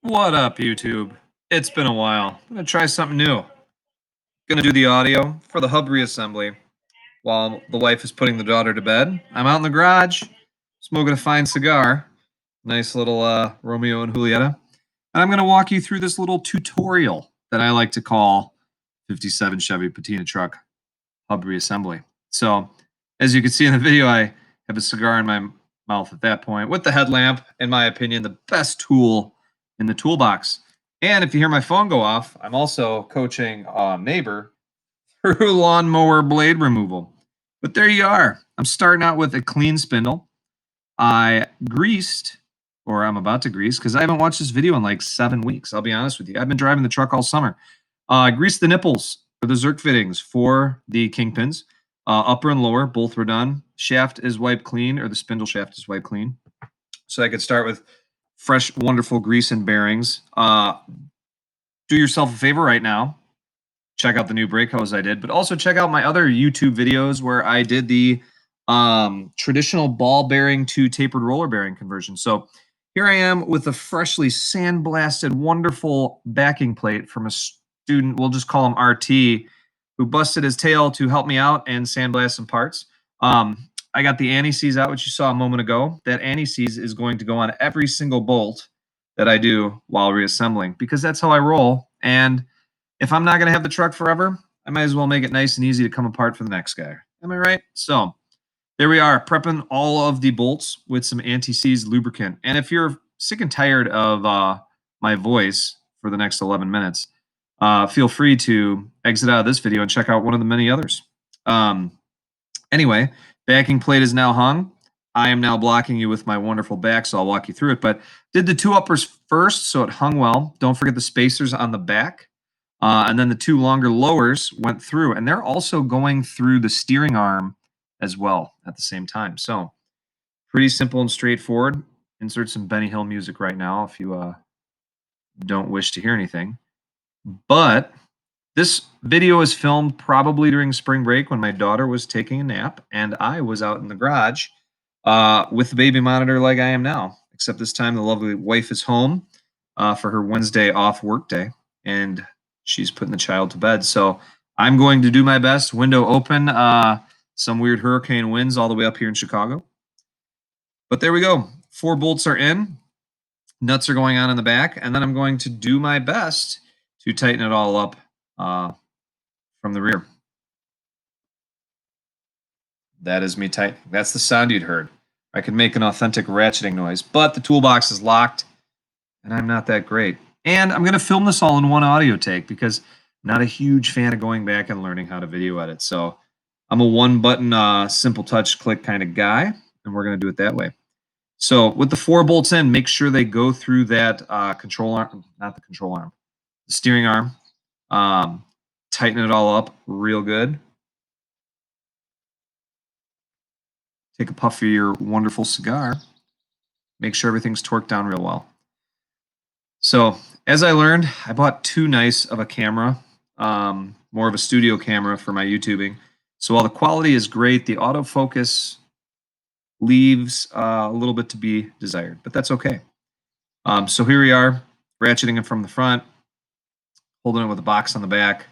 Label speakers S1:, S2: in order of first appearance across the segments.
S1: What up, YouTube? It's been a while. I'm gonna try something new. Gonna do the audio for the hub reassembly while the wife is putting the daughter to bed. I'm out in the garage, smoking a fine cigar. Nice little Romeo and Julieta. And I'm gonna walk you through this little tutorial that I like to call 57 Chevy Patina truck hub reassembly. So, as you can see in the video, I have a cigar in my mouth at that point with the headlamp, in my opinion, the best tool in the toolbox. And if you hear my phone go off, I'm also coaching a neighbor through lawnmower blade removal. But there you are. I'm starting out with a clean spindle. I greased, or I'm about to grease, because I haven't watched this video in like 7 weeks. I'll be honest with you. I've been driving the truck all summer. I greased the nipples for the Zerk fittings for the kingpins. Upper and lower, both were done. Shaft is wiped clean, or the spindle shaft is wiped clean. So I could start with fresh, wonderful grease and bearings. Do yourself a favor right now. Check out the new brake hose I did, but also check out my other YouTube videos where I did the traditional ball bearing to tapered roller bearing conversion. So here I am with a freshly sandblasted, wonderful backing plate from a student, we'll just call him RT, who busted his tail to help me out and sandblast some parts. I got the anti-seize out, which you saw a moment ago. That anti-seize is going to go on every single bolt that I do while reassembling because that's how I roll. And if I'm not going to have the truck forever, I might as well make it nice and easy to come apart for the next guy. Am I right? So there we are, prepping all of the bolts with some anti-seize lubricant. And if you're sick and tired of my voice for the next 11 minutes, feel free to exit out of this video and check out one of the many others. Anyway, backing plate is now hung. I am now blocking you with my wonderful back, so I'll walk you through it. But did the two uppers first, so it hung well. Don't forget the spacers on the back. And then the two longer lowers went through, and they're also going through the steering arm as well at the same time. So pretty simple and straightforward. Insert some Benny Hill music right now if you don't wish to hear anything. But this video is filmed probably during spring break when my daughter was taking a nap and I was out in the garage with the baby monitor like I am now. Except this time the lovely wife is home for her Wednesday off work day, and she's putting the child to bed. So I'm going to do my best. Window open. Some weird hurricane winds all the way up here in Chicago. But there we go. 4 bolts are in. Nuts are going on in the back. And then I'm going to do my best to tighten it all up from the rear. That is me tightening. That's the sound you'd heard. I could make an authentic ratcheting noise, but the toolbox is locked, and I'm not that great. And I'm going to film this all in one audio take because I'm not a huge fan of going back and learning how to video edit. So I'm a one-button, simple touch click kind of guy, and we're going to do it that way. So with the 4 bolts in, make sure they go through that control arm, not the control arm, the steering arm. Tighten it all up real good. Take a puff of your wonderful cigar. Make sure everything's torqued down real well. So as I learned, I bought too nice of a camera, more of a studio camera for my YouTubing. So while the quality is great, the autofocus leaves a little bit to be desired, but that's okay. So here we are, ratcheting it from the front, holding it with a box on the back,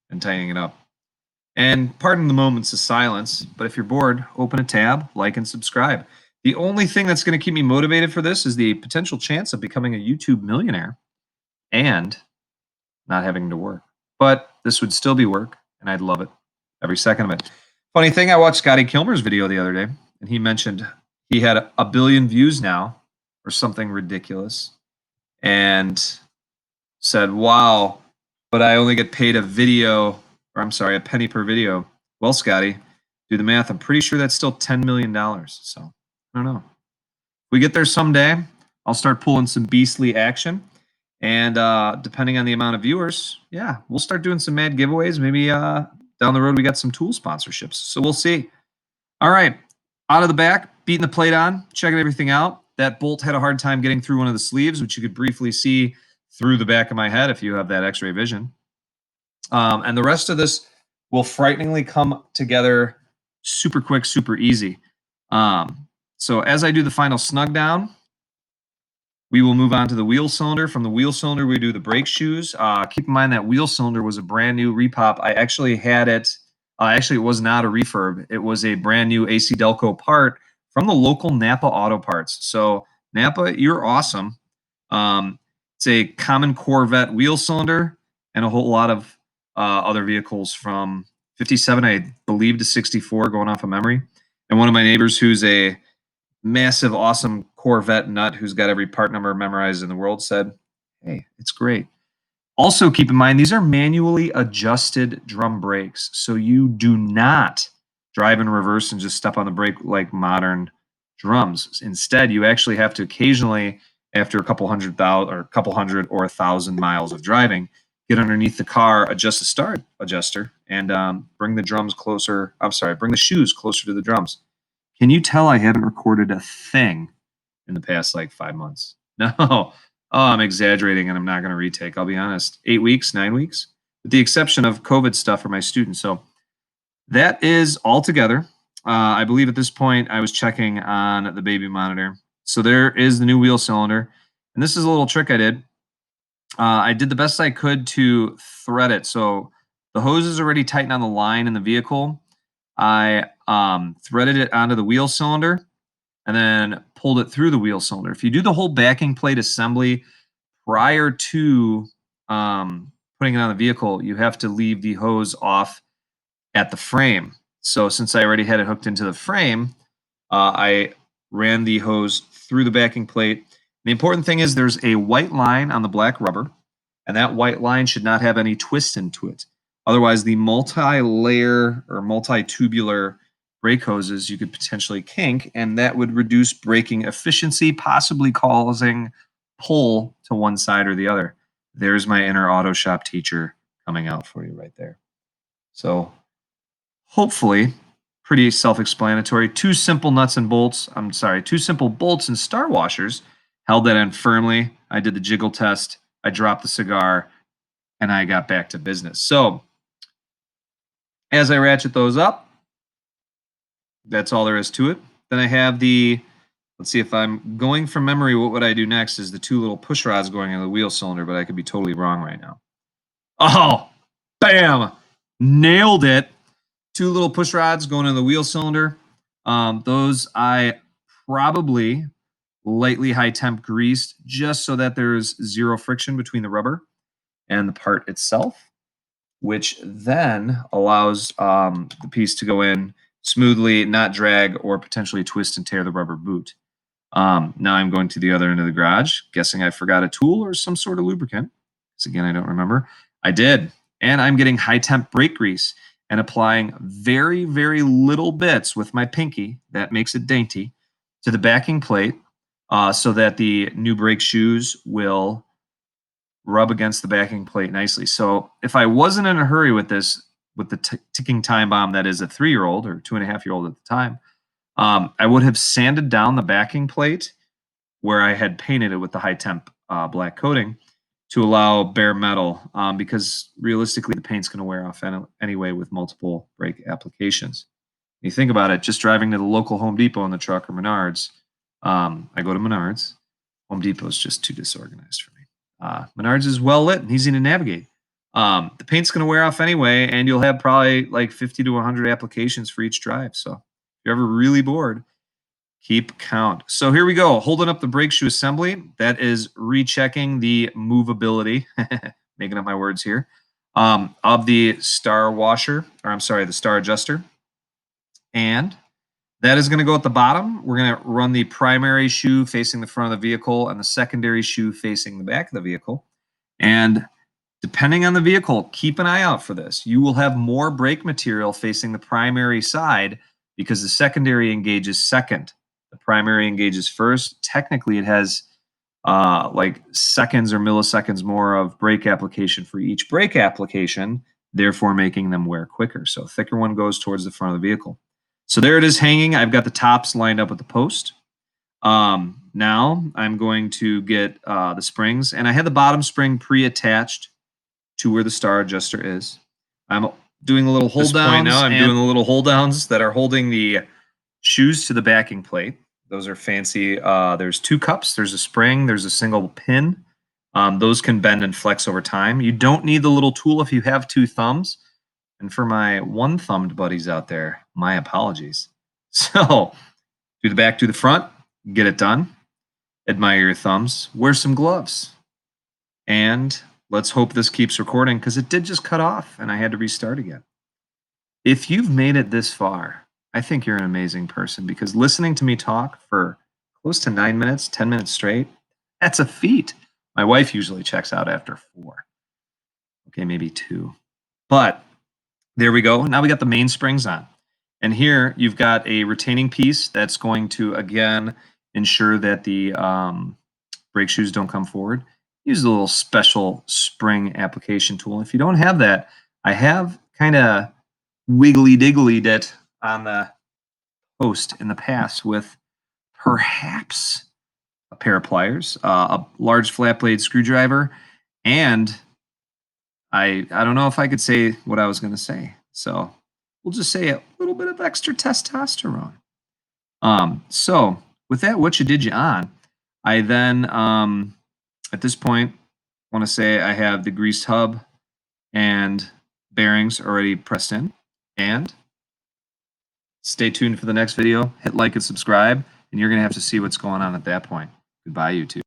S1: and tightening it up. And pardon the moments of silence, but if you're bored, open a tab, like, and subscribe. The only thing that's going to keep me motivated for this is the potential chance of becoming a YouTube millionaire and not having to work. But this would still be work, and I'd love it, every second of it. Funny thing, I watched Scotty Kilmer's video the other day, and he mentioned he had 1 billion views now, or something ridiculous, and said, wow, but I only get paid a penny per video. Well, Scotty, do the math. I'm pretty sure that's still $10 million. So I don't know. If we get there someday, I'll start pulling some beastly action. And depending on the amount of viewers, yeah, we'll start doing some mad giveaways. Maybe down the road, we got some tool sponsorships. So we'll see. All right. Out of the back, beating the plate on, checking everything out. That bolt had a hard time getting through one of the sleeves, which you could briefly see through the back of my head if you have that x-ray vision. And the rest of this will frighteningly come together super quick, super easy. So as I do the final snug down, We will move on to the wheel cylinder. From the wheel cylinder, we do the brake shoes. Keep in mind that wheel cylinder was a brand new repop. I actually had it. Actually, it was not a refurb. It was a brand new AC Delco part from the local NAPA Auto Parts. So NAPA, you're awesome. It's a common Corvette wheel cylinder and a whole lot of other vehicles from 57, I believe, to 64, going off of memory. And one of my neighbors who's a massive, awesome Corvette nut who's got every part number memorized in the world said, "Hey, it's great." Also, keep in mind these are manually adjusted drum brakes, so you do not drive in reverse and just step on the brake like modern drums. Instead, you actually have to occasionally, after a couple hundred thousand or a couple hundred or 1,000 miles of driving, get underneath the car, adjust the start adjuster, and bring the drums closer. I'm sorry, bring the shoes closer to the drums. Can you tell I haven't recorded a thing in the past like 5 months? No. Oh, I'm exaggerating and I'm not going to retake. I'll be honest. 8 weeks, 9 weeks, with the exception of COVID stuff for my students. So that is all together. I believe at this point I was checking on the baby monitor. So there is the new wheel cylinder. And this is a little trick I did. I did the best I could to thread it. So the hose is already tightened on the line in the vehicle. I threaded it onto the wheel cylinder and then pulled it through the wheel cylinder. If you do the whole backing plate assembly prior to putting it on the vehicle, you have to leave the hose off at the frame. So since I already had it hooked into the frame, I ran the hose through the backing plate. The important thing is there's a white line on the black rubber, and that white line should not have any twist into it. Otherwise, the multi-layer or multi-tubular brake hoses you could potentially kink, and that would reduce braking efficiency, possibly causing pull to one side or the other. There's my inner auto shop teacher coming out for you right there. So hopefully pretty self-explanatory. Two simple nuts and bolts. I'm sorry, two simple bolts and star washers held that in firmly. I did the jiggle test. I dropped the cigar and I got back to business. So as I ratchet those up, that's all there is to it. Then I have let's see if I'm going from memory, what would I do next is the two little push rods going in the wheel cylinder, but I could be totally wrong right now. Oh, bam, nailed it. Two little push rods going in the wheel cylinder. Those I probably lightly high temp greased just so that there's zero friction between the rubber and the part itself, which then allows the piece to go in smoothly, not drag or potentially twist and tear the rubber boot. Now I'm going to the other end of the garage, guessing I forgot a tool or some sort of lubricant. Because again, I don't remember. I did. And I'm getting high temp brake grease and applying very, very little bits with my pinky, that makes it dainty, to the backing plate so that the new brake shoes will rub against the backing plate nicely. So if I wasn't in a hurry with this, with the ticking time bomb that is a 3-year-old or 2.5-year-old at the time, I would have sanded down the backing plate where I had painted it with the high temp black coating to allow bare metal because realistically the paint's going to wear off anyway with multiple brake applications. When you think about it, just driving to the local Home Depot in the truck or Menards, I go to Menards. Home Depot is just too disorganized for me. Menards is well lit and easy to navigate. The paint's going to wear off anyway, and you'll have probably like 50 to 100 applications for each drive. So if you're ever really bored, keep count. So here we go. Holding up the brake shoe assembly. That is rechecking the movability, making up my words here, of the star washer, or I'm sorry, the star adjuster. And that is going to go at the bottom. We're going to run the primary shoe facing the front of the vehicle and the secondary shoe facing the back of the vehicle. And depending on the vehicle, keep an eye out for this. You will have more brake material facing the primary side because the secondary engages second. The primary engages first. Technically, it has like seconds or milliseconds more of brake application for each brake application, therefore making them wear quicker. So thicker one goes towards the front of the vehicle. So there it is hanging. I've got the tops lined up with the post. Now I'm going to get the springs, and I had the bottom spring pre-attached to where the star adjuster is. I'm doing a little hold downs. Now I'm doing the little hold downs that are holding the shoes to the backing plate. Those are fancy. There's two cups. There's a spring. There's a single pin. Those can bend and flex over time. You don't need the little tool if you have two thumbs. And for my one-thumbed buddies out there, my apologies. So do the back, do the front, get it done. Admire your thumbs. Wear some gloves. And let's hope this keeps recording because it did just cut off and I had to restart again. If you've made it this far, I think you're an amazing person because listening to me talk for close to 9 minutes, 10 minutes straight, that's a feat. My wife usually checks out after 4. Okay, maybe 2. But there we go. Now we got the mainsprings on. And here you've got a retaining piece that's going to, again, ensure that the brake shoes don't come forward. Use a little special spring application tool. If you don't have that, I have kind of wiggly digglied it on the post in the past with perhaps a pair of pliers, a large flat blade screwdriver, and I don't know if I could say what I was going to say. So we'll just say a little bit of extra testosterone. So with that, what you did you on? I then at this point want to say I have the greased hub and bearings already pressed in. And stay tuned for the next video. Hit like and subscribe, and you're going to have to see what's going on at that point. Goodbye, YouTube.